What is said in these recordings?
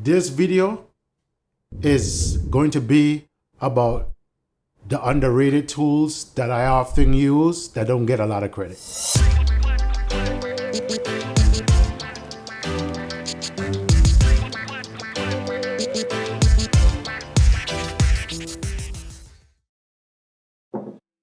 This video is going to be about the underrated tools that I often use that don't get a lot of credit.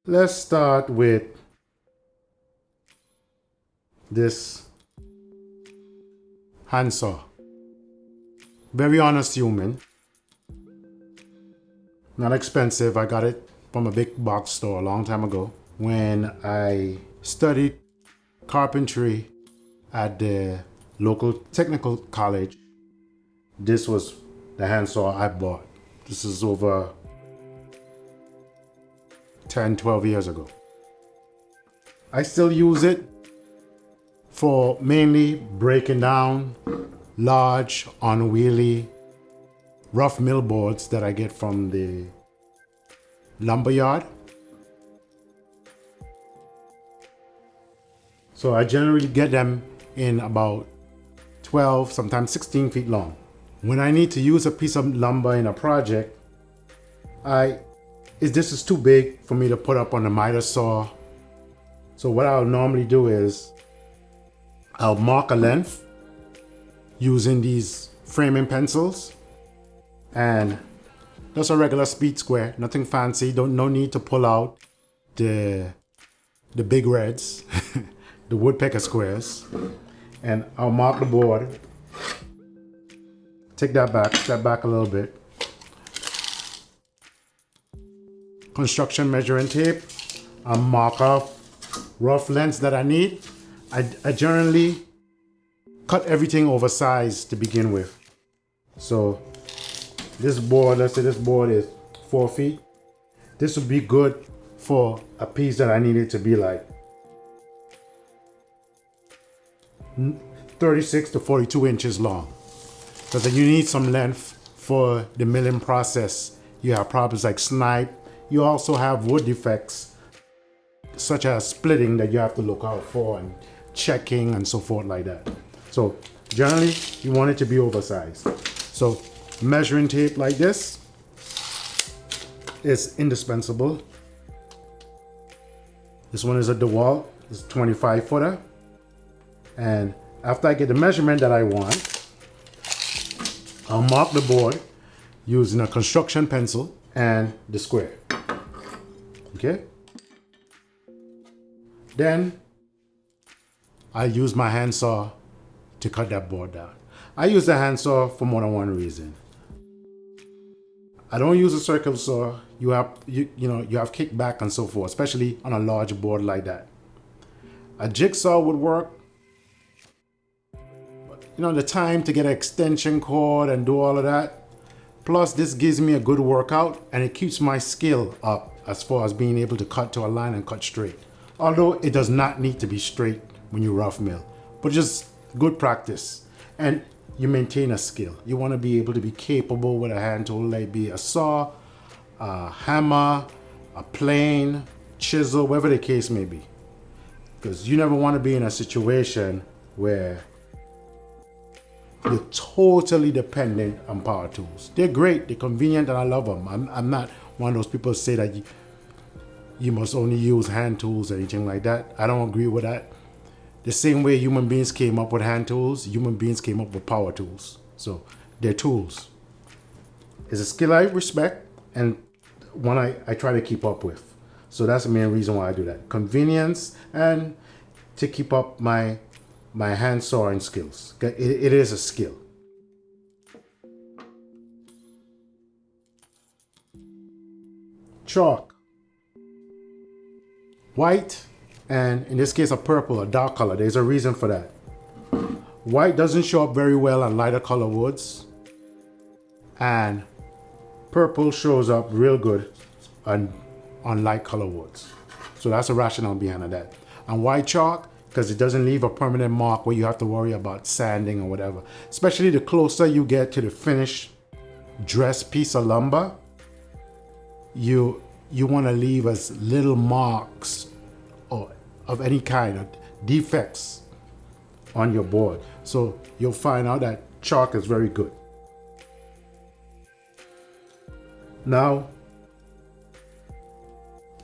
Let's start with this handsaw. Very unassuming. Not expensive. I got it from a big box store a long time ago when I studied carpentry at the local technical college. This was the handsaw I bought. This is over 10, 12 years ago. I still use it for mainly breaking down large, unwieldy, rough mill boards that I get from the lumber yard. So I generally get them in about 12, sometimes 16 feet long. When I need to use a piece of lumber in a project, this is too big for me to put up on the miter saw. So what I'll normally do is I'll mark a length using these framing pencils, and just a regular speed square, nothing fancy. No need to pull out the big reds, the woodpecker squares. And I'll mark the board. Take that back, step back a little bit. Construction measuring tape. I'll mark off rough lengths that I need. I generally cut everything oversized to begin with. So this board, let's say this board is 4 feet. This would be good for a piece that I need it to be like 36 to 42 inches long. Because then you need some length for the milling process. You have problems like snipe. You also have wood defects such as splitting that you have to look out for, and checking and so forth like that. So generally you want it to be oversized. So measuring tape like this is indispensable. This one is a DEWALT. It's a 25 footer. And after I get the measurement that I want, I'll mark the board using a construction pencil and the square. Okay? Then I use my handsaw to cut that board down. I use the handsaw for more than one reason. I don't use a circle saw. You have kickback and so forth, especially on a large board like that. A jigsaw would work. The time to get an extension cord and do all of that. Plus, this gives me a good workout and it keeps my skill up as far as being able to cut to a line and cut straight. Although it does not need to be straight when you rough mill, but just good practice. And you maintain a skill. You want to be able to be capable with a hand tool, like be a saw, a hammer, a plane, chisel, whatever the case may be. Because you never want to be in a situation where you're totally dependent on power tools. They're great, they're convenient, and I love them. I'm not one of those people who say that you must only use hand tools or anything like that. I don't agree with that. The same way human beings came up with hand tools, human beings came up with power tools. So they're tools. It's a skill I respect and one I try to keep up with. So that's the main reason why I do that. Convenience and to keep up my hand sawing skills. It is a skill. Chalk. White, and in this case a purple, a dark color. There's a reason for that. White doesn't show up very well on lighter color woods, and purple shows up real good on light color woods. So that's the rationale behind that. And white chalk, because it doesn't leave a permanent mark where you have to worry about sanding or whatever. Especially the closer you get to the finished dressed piece of lumber, you want to leave as little marks or of any kind of defects on your board. So you'll find out that chalk is very good. Now,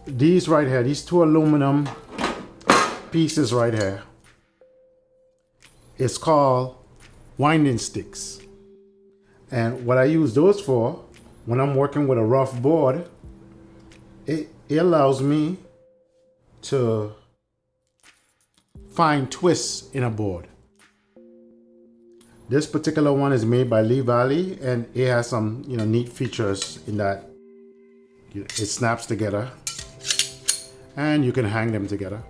these right here, these two aluminum pieces right here, it's called winding sticks. And what I use those for, when I'm working with a rough board, it allows me to find twists in a board. This particular one is made by Lee Valley, and it has some, you know, neat features in that it snaps together and you can hang them together.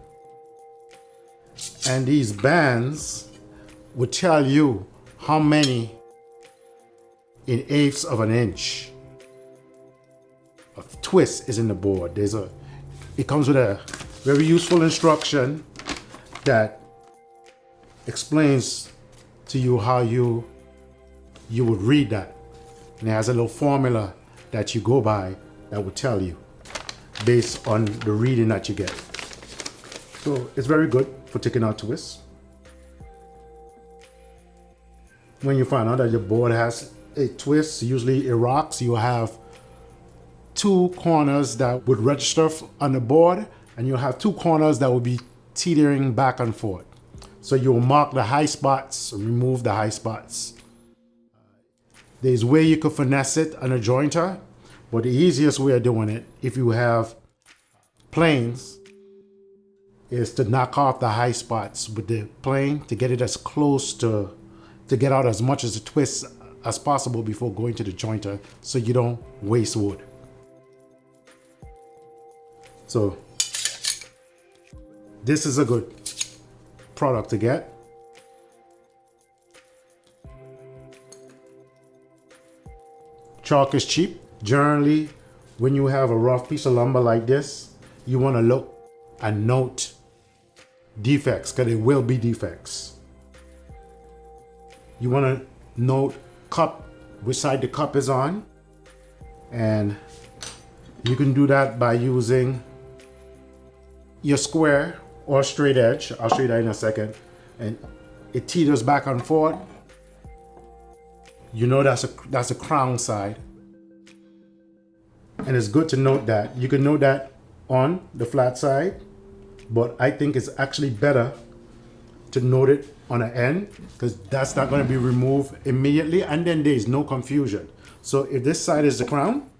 And these bands would tell you how many in eighths of an inch of twist is in the board. It comes with a very useful instruction that explains to you how you would read that. And it has a little formula that you go by that will tell you based on the reading that you get. So it's very good for taking out twists. When you find out that your board has a twist, usually it rocks, you have two corners that would register on the board, and you'll have two corners that will be teetering back and forth. So you'll mark the high spots, remove the high spots. There's a way you could finesse it on a jointer, but the easiest way of doing it, if you have planes, is to knock off the high spots with the plane to get it as close to get out as much as the twist as possible before going to the jointer, so you don't waste wood. So this is a good product to get. Chalk is cheap. Generally, when you have a rough piece of lumber like this, you want to look and note defects, because there will be defects. You want to note cup, which side the cup is on, and you can do that by using your square or straight edge. I'll show you that in a second. And it teeters back and forth. You know that's a crown side. And it's good to note that. You can note that on the flat side, but I think it's actually better to note it on the end, because that's not going to be removed immediately, and then there's no confusion. So if this side is the crown,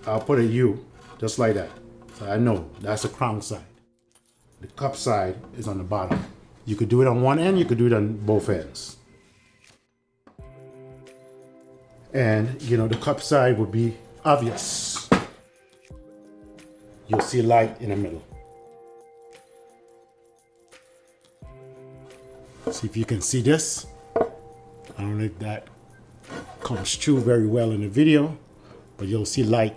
I'll put a U just like that. So I know that's the crown side. The cup side is on the bottom. You could do it on one end, you could do it on both ends. And you know, the cup side would be obvious. You'll see light in the middle. See if you can see this. I don't know if that comes through very well in the video, but you'll see light.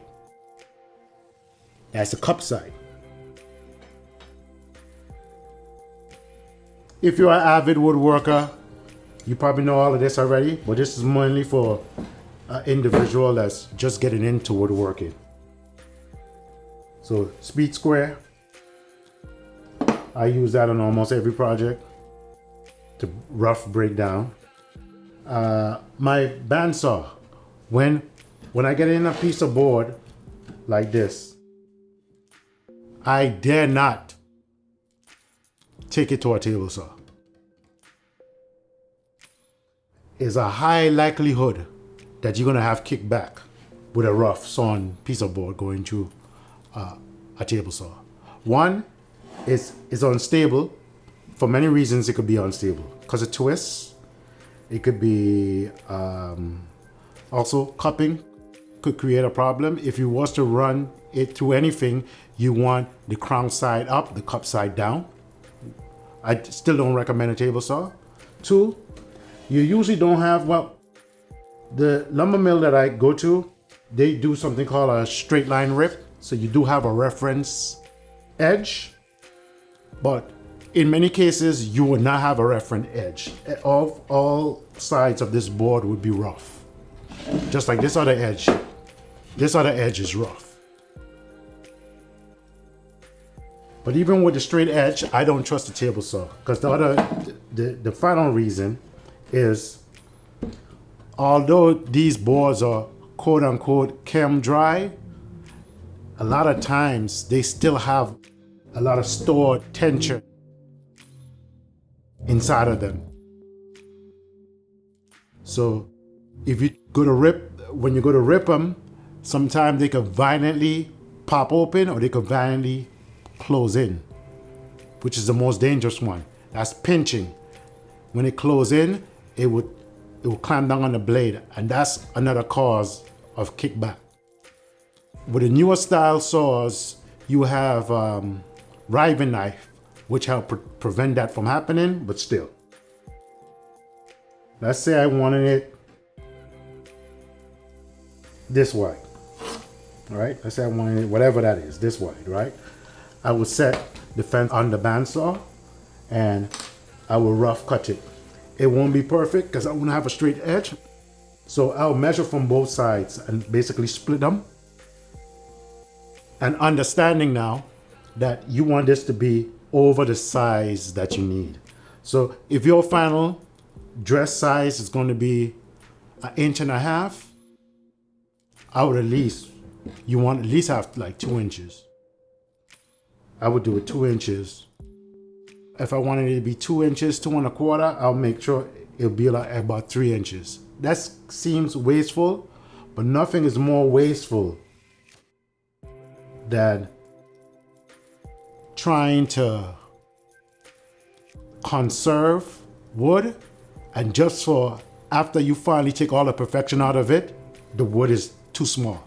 That's the cup side. If you're an avid woodworker, you probably know all of this already, but this is mainly for an individual that's just getting into woodworking. So speed square, I use that on almost every project to rough break down. My bandsaw, when I get in a piece of board like this, I dare not take it to a table saw. There's a high likelihood that you're gonna have kickback with a rough sawn piece of board going through a table saw. One, it's unstable. For many reasons, it could be unstable. Because of twists, it could be also cupping could create a problem. If you was to run it through anything, you want the crown side up, the cup side down. I still don't recommend a table saw. Two, you usually don't have, well, the lumber mill that I go to, they do something called a straight line rip. So you do have a reference edge, but in many cases, you would not have a reference edge. All sides of this board would be rough. Just like this other edge. This other edge is rough. But even with the straight edge, I don't trust the table saw, because the final reason is, although these boards are quote unquote chem dry, a lot of times they still have a lot of stored tension inside of them. So if you go to when you go to rip them, sometimes they can violently pop open or they can violently close in, which is the most dangerous one. That's pinching. When it close in, it will clamp down on the blade, and that's another cause of kickback. With the newer style saws, you have riving knife, which help prevent that from happening, but still. Let's say I wanted it this wide, all right? Let's say I wanted it, whatever that is, this wide, right? I would set the fence on the bandsaw and I will rough cut it. It won't be perfect because I won't have a straight edge. So I'll measure from both sides and basically split them. And understanding now that you want this to be over the size that you need. So if your final dress size is going to be 1.5 inches, I would you want at least have like 2 inches. I would do it 2 inches. If I wanted it to be 2 inches, 2 1/4, I'll make sure it'll be like about 3 inches. That seems wasteful, but nothing is more wasteful than trying to conserve wood, and just for after you finally take all the perfection out of it, the wood is too small.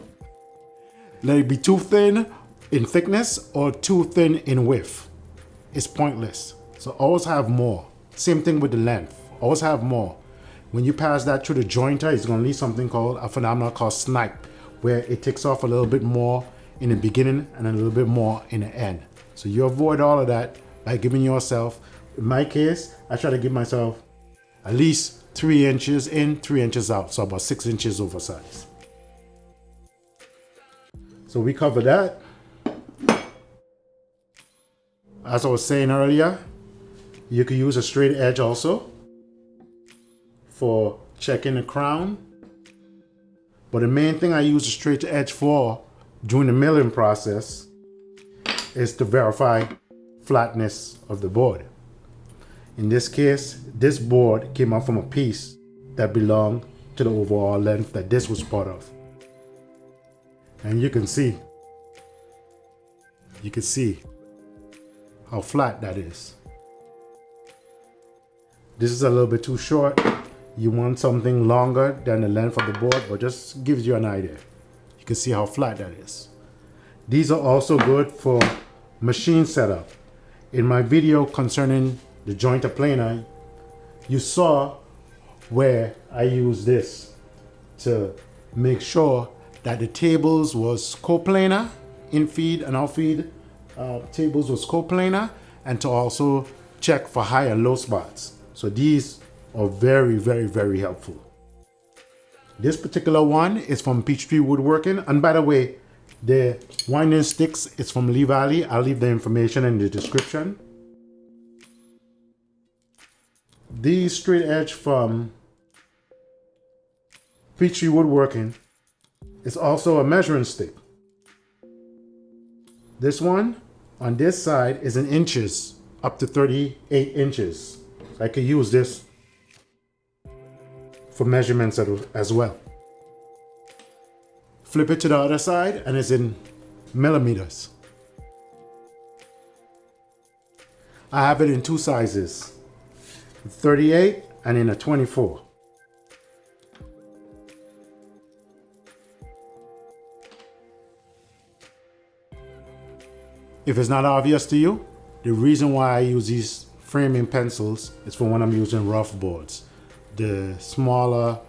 Let it be too thin in thickness or too thin in width. It's pointless. So always have more. Same thing with the length. Always have more. When you pass that through the jointer, it's going to leave something called a phenomenon called snipe, where it takes off a little bit more in the beginning and a little bit more in the end. So you avoid all of that by giving yourself, in my case, I try to give myself at least 3 inches in, 3 inches out. So about 6 inches oversized. So we cover that. As I was saying earlier, you could use a straight edge also for checking the crown. But the main thing I use a straight edge for during the milling process is to verify flatness of the board. In this case, this board came out from a piece that belonged to the overall length that this was part of. And you can see how flat that is. This is a little bit too short. You want something longer than the length of the board, but just gives you an idea. You can see how flat that is. These are also good for machine setup. In my video concerning the jointer planer, you saw where I use this to make sure that the tables was coplanar, in feed and out feed tables was coplanar, and to also check for high and low spots. So these are very, very, very helpful. This particular one is from Peachtree Woodworking. And by the way, the winding sticks is from Lee Valley. I'll leave the information in the description. These straight edge from Peachtree Woodworking is also a measuring stick. This one on this side is in inches, up to 38 inches. I could use this for measurements as well. Flip it to the other side and it's in millimeters. I have it in 2 sizes, 38 and in a 24. If it's not obvious to you, the reason why I use these framing pencils is for when I'm using rough boards. The smaller,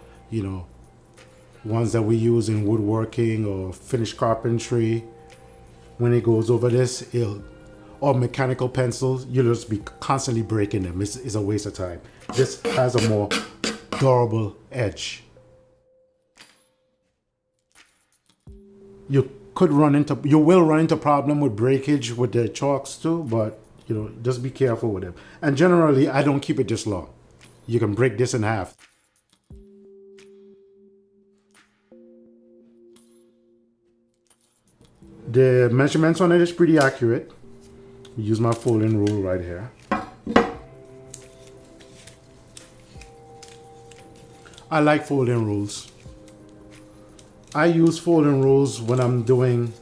ones that we use in woodworking or finished carpentry, when it goes over this, or mechanical pencils, you'll just be constantly breaking them. It's a waste of time. This has a more durable edge. You will run into problem with breakage with the chalks too, but just be careful with them. And generally, I don't keep it this long. You can break this in half. The measurements on it is pretty accurate. Use my folding rule right here. I like folding rules. I use folding rules when I'm doing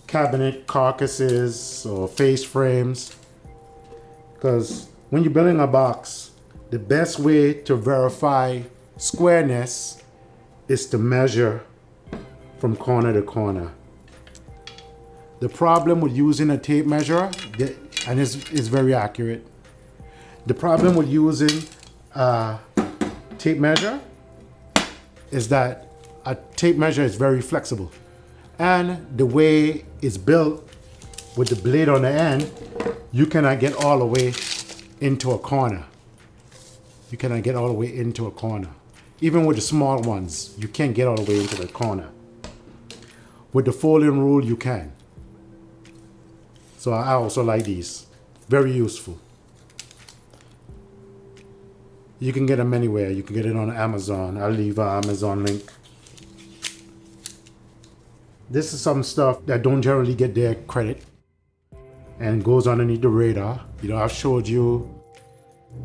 cabinet carcasses or face frames, because when you're building a box, the best way to verify squareness is to measure from corner to corner. The problem with using a tape measure, and it's very accurate. The problem with using a tape measure is that a tape measure is very flexible. And the way it's built with the blade on the end, you cannot get all the way into a corner. You cannot get all the way into a corner. Even with the small ones, you can't get all the way into the corner. With the folding rule, you can. So I also like these. Very useful. You can get them anywhere. You can get it on Amazon. I'll leave an Amazon link. This is some stuff that don't generally get their credit and goes underneath the radar. You know, I've showed you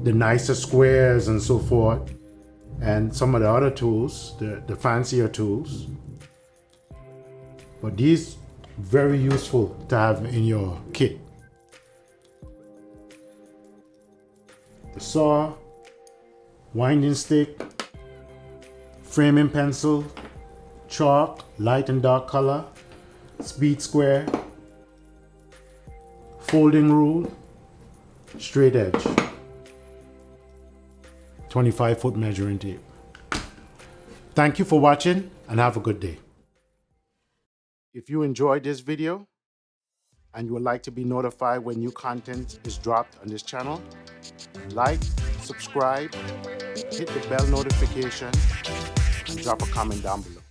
the nicer squares and so forth, and some of the other tools, the fancier tools. But these very useful to have in your kit. The saw, winding stick, framing pencil, chalk, light and dark color, speed square, folding rule, straight edge, 25-foot measuring tape. Thank you for watching and have a good day. If you enjoyed this video and you would like to be notified when new content is dropped on this channel, like, subscribe, hit the bell notification, and drop a comment down below.